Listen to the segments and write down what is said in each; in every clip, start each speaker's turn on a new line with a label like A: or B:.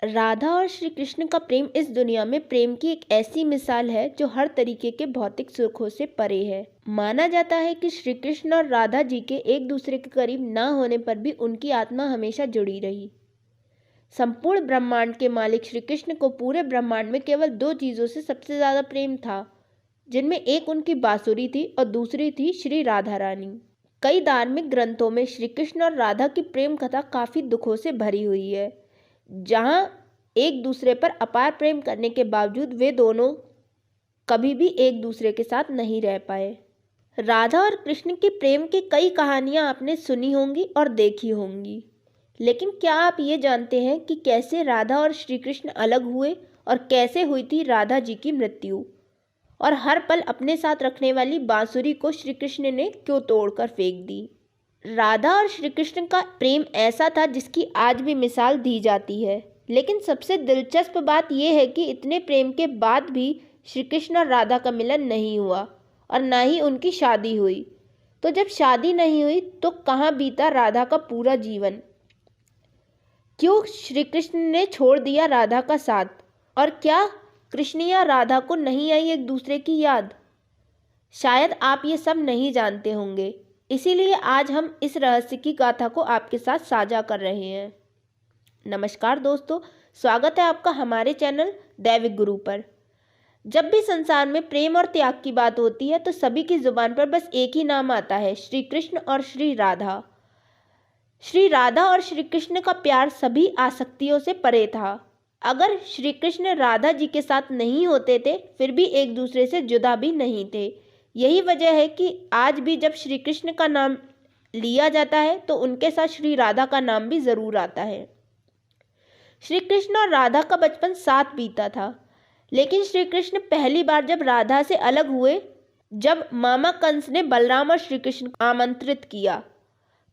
A: राधा और श्री कृष्ण का प्रेम इस दुनिया में प्रेम की एक ऐसी मिसाल है जो हर तरीके के भौतिक सुखों से परे है। माना जाता है कि श्री कृष्ण और राधा जी के एक दूसरे के करीब ना होने पर भी उनकी आत्मा हमेशा जुड़ी रही। संपूर्ण ब्रह्मांड के मालिक श्री कृष्ण को पूरे ब्रह्मांड में केवल दो चीजों से सबसे ज्यादा प्रेम था, जिनमें एक उनकी बांसुरी थी और दूसरी थी श्री राधा रानी। कई धार्मिक ग्रंथों में श्री कृष्ण और राधा की प्रेम कथा काफी दुखों से भरी हुई है, जहां एक दूसरे पर अपार प्रेम करने के बावजूद वे दोनों कभी भी एक दूसरे के साथ नहीं रह पाए। राधा और कृष्ण की प्रेम की कई कहानियां आपने सुनी होंगी और देखी होंगी, लेकिन क्या आप ये जानते हैं कि कैसे राधा और श्री कृष्ण अलग हुए और कैसे हुई थी राधा जी की मृत्यु, और हर पल अपने साथ रखने वाली बांसुरी को श्री कृष्ण ने क्यों तोड़कर फेंक दी। राधा और श्री कृष्ण का प्रेम ऐसा था जिसकी आज भी मिसाल दी जाती है, लेकिन सबसे दिलचस्प बात यह है कि इतने प्रेम के बाद भी श्री कृष्ण और राधा का मिलन नहीं हुआ और ना ही उनकी शादी हुई। तो जब शादी नहीं हुई तो कहाँ बीता राधा का पूरा जीवन? क्यों श्री कृष्ण ने छोड़ दिया राधा का साथ? और क्या कृष्ण या राधा को नहीं आई एक दूसरे की याद? शायद आप ये सब नहीं जानते होंगे, इसीलिए आज हम इस रहस्य की गाथा को आपके साथ साझा कर रहे हैं। नमस्कार दोस्तों, स्वागत है आपका हमारे चैनल दैविक गुरु पर। जब भी संसार में प्रेम और त्याग की बात होती है तो सभी की जुबान पर बस एक ही नाम आता है, श्री कृष्ण और श्री राधा। श्री राधा और श्री कृष्ण का प्यार सभी आसक्तियों से परे था। अगर श्री कृष्ण राधा जी के साथ नहीं होते थे फिर भी एक दूसरे से जुदा भी नहीं थे। यही वजह है कि आज भी जब श्री कृष्ण का नाम लिया जाता है तो उनके साथ श्री राधा का नाम भी जरूर आता है। श्री कृष्ण और राधा का बचपन साथ बीता था, लेकिन श्री कृष्ण पहली बार जब राधा से अलग हुए, जब मामा कंस ने बलराम और श्री कृष्ण को आमंत्रित किया,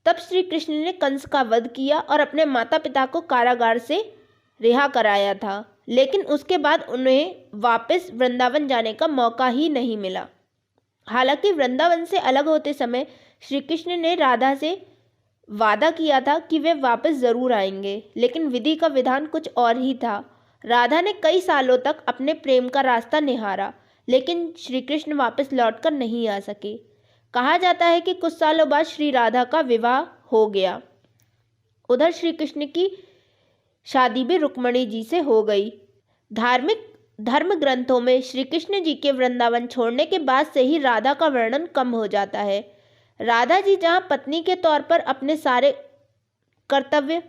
A: तब श्री कृष्ण ने कंस का वध किया और अपने माता पिता को कारागार से रिहा कराया था। लेकिन उसके बाद उन्हें वापस वृंदावन जाने का मौका ही नहीं मिला। हालांकि वृंदावन से अलग होते समय श्री कृष्ण ने राधा से वादा किया था कि वे वापस जरूर आएंगे, लेकिन विधि का विधान कुछ और ही था। राधा ने कई सालों तक अपने प्रेम का रास्ता निहारा, लेकिन श्री कृष्ण वापस लौटकर नहीं आ सके। कहा जाता है कि कुछ सालों बाद श्री राधा का विवाह हो गया। उधर श्री कृष्ण की शादी भी रुक्मणी जी से हो गई। धार्मिक धर्म ग्रंथों में श्री कृष्ण जी के वृंदावन छोड़ने के बाद से ही राधा का वर्णन कम हो जाता है। राधा जी जहां पत्नी के तौर पर अपने सारे कर्तव्य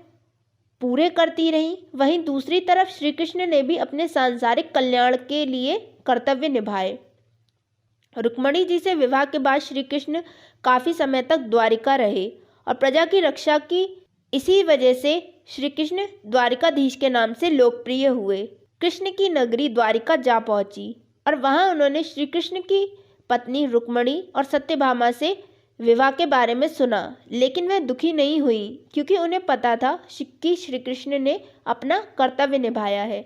A: पूरे करती रहीं, वहीं दूसरी तरफ श्री कृष्ण ने भी अपने सांसारिक कल्याण के लिए कर्तव्य निभाए। रुक्मणी जी से विवाह के बाद श्री कृष्ण काफी समय तक द्वारिका रहे और प्रजा की रक्षा की। इसी वजह से श्री कृष्ण द्वारिकाधीश के नाम से लोकप्रिय हुए। कृष्ण की नगरी द्वारिका जा पहुंची और वहां उन्होंने श्री कृष्ण की पत्नी रुक्मणी और सत्यभामा से विवाह के बारे में सुना, लेकिन वह दुखी नहीं हुई क्योंकि उन्हें पता था कि श्री कृष्ण ने अपना कर्तव्य निभाया है।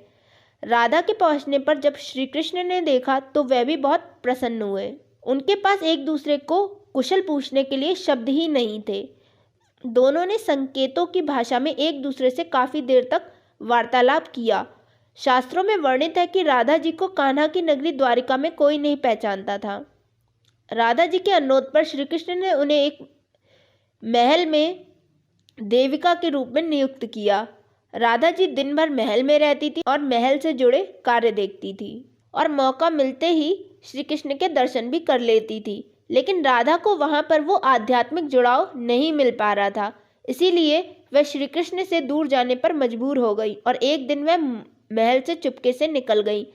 A: राधा के पहुंचने पर जब श्री कृष्ण ने देखा तो वह भी बहुत प्रसन्न हुए। उनके पास एक दूसरे को कुशल पूछने के लिए शब्द ही नहीं थे। दोनों ने संकेतों की भाषा में एक दूसरे से काफी देर तक वार्तालाप किया। शास्त्रों में वर्णित है कि राधा जी को कान्हा की नगरी द्वारिका में कोई नहीं पहचानता था। राधा जी के अनुरोध पर श्री कृष्ण ने उन्हें एक महल में देविका के रूप में नियुक्त किया। राधा जी दिन भर महल में रहती थी और महल से जुड़े कार्य देखती थी और मौका मिलते ही श्री कृष्ण के दर्शन भी कर लेती थी। लेकिन राधा को वहां पर वो आध्यात्मिक जुड़ाव नहीं मिल पा रहा था, इसीलिए वह श्री कृष्ण से दूर जाने पर मजबूर हो गई और एक दिन वह महल से चुपके से निकल गई।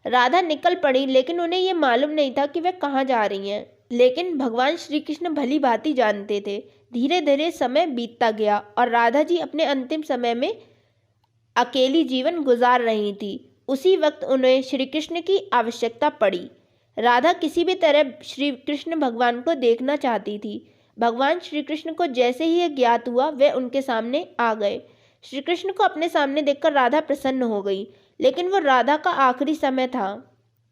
A: राधा निकल पड़ी, लेकिन उन्हें यह मालूम नहीं था कि वह कहाँ जा रही हैं। लेकिन भगवान श्री कृष्ण भली भांति जानते थे। धीरे धीरे समय बीतता गया और राधा जी अपने अंतिम समय में अकेली जीवन गुजार रही थी। उसी वक्त उन्हें श्री कृष्ण की आवश्यकता पड़ी। राधा किसी भी तरह श्री कृष्ण भगवान को देखना चाहती थी। भगवान श्री कृष्ण को जैसे ही यह ज्ञात हुआ वे उनके सामने आ गए। श्री कृष्ण को अपने सामने देखकर राधा प्रसन्न हो गई, लेकिन वो राधा का आखिरी समय था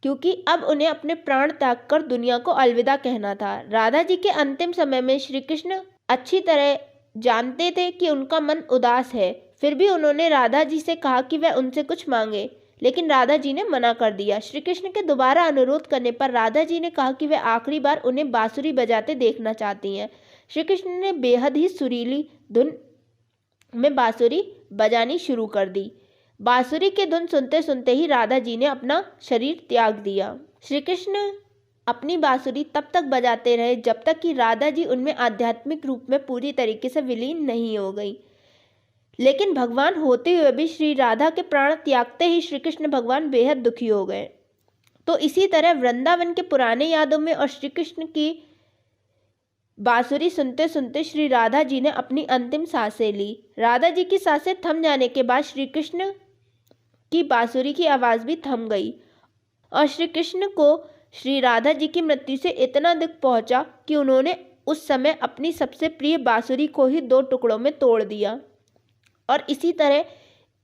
A: क्योंकि अब उन्हें अपने प्राण त्याग कर दुनिया को अलविदा कहना था। राधा जी के अंतिम समय में श्री कृष्ण अच्छी तरह जानते थे कि उनका मन उदास है, फिर भी उन्होंने राधा जी से कहा कि वह उनसे कुछ मांगे, लेकिन राधा जी ने मना कर दिया। श्री कृष्ण के दोबारा अनुरोध करने पर राधा जी ने कहा कि वे आखिरी बार उन्हें बांसुरी बजाते देखना चाहती हैं। श्री कृष्ण ने बेहद ही सुरीली धुन में बांसुरी बजानी शुरू कर दी। बांसुरी की धुन सुनते सुनते ही राधा जी ने अपना शरीर त्याग दिया। श्री कृष्ण अपनी बांसुरी तब तक बजाते रहे जब तक कि राधा जी उनमें आध्यात्मिक रूप में पूरी तरीके से विलीन नहीं हो गई। लेकिन भगवान होते हुए भी श्री राधा के प्राण त्यागते ही श्री कृष्ण भगवान बेहद दुखी हो गए। तो इसी तरह वृंदावन के पुराने यादों में और श्री कृष्ण की बांसुरी सुनते सुनते श्री राधा जी ने अपनी अंतिम सांसें ली। राधा जी की सांसें थम जाने के बाद श्री कृष्ण की बांसुरी की आवाज़ भी थम गई और श्री कृष्ण को श्री राधा जी की मृत्यु से इतना दुख पहुंचा कि उन्होंने उस समय अपनी सबसे प्रिय बांसुरी को ही 2 टुकड़ों में तोड़ दिया। और इसी तरह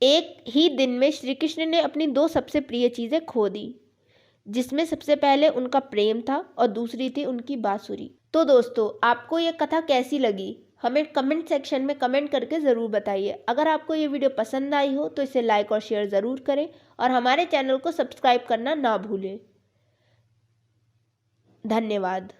A: एक ही दिन में श्री कृष्ण ने अपनी 2 सबसे प्रिय चीज़ें खो दी, जिसमें सबसे पहले उनका प्रेम था और दूसरी थी उनकी बांसुरी। तो दोस्तों, आपको ये कथा कैसी लगी हमें कमेंट सेक्शन में कमेंट करके ज़रूर बताइए। अगर आपको ये वीडियो पसंद आई हो तो इसे लाइक और शेयर ज़रूर करें और हमारे चैनल को सब्सक्राइब करना ना भूलें। धन्यवाद।